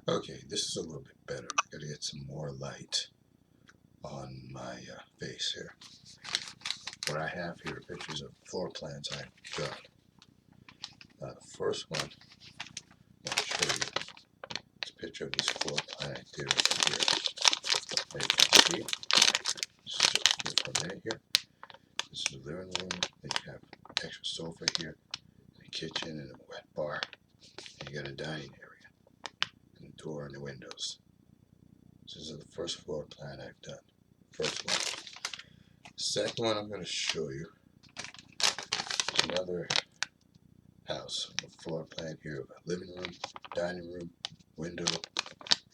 Okay, this is a little bit better. Gotta get some more light on my face here. What I have here are pictures of floor plans I've drawn. The first one I'll show you is a picture of this floor plan I did over here. As you can see, just from there here. This is the living room. Then you have an extra sofa here, a kitchen, and a wet bar. And you got a dining area, and a door and the windows. This is the first floor plan I've done. First one. Second one I'm going to show you is another house. A floor plan here of a living room, dining room, window,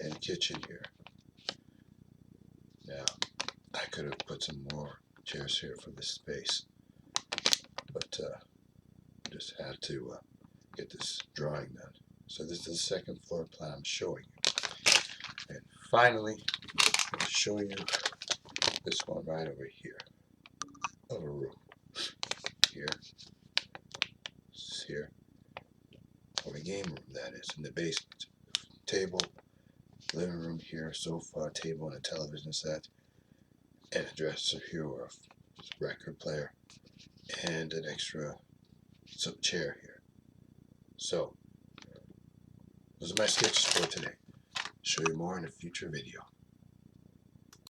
and kitchen here. Now, I could have put some more chairs here for this space, but just had to get this drawing done. So this is the second floor plan I'm showing you. And finally, I'll show you this one right over here of a room. Here, here, or a game room that is, in the basement. Table, living room here, sofa, table, and a television set, and a dresser here or a record player, and an extra chair here. So, those are my sketches for today. Show you more in a future video.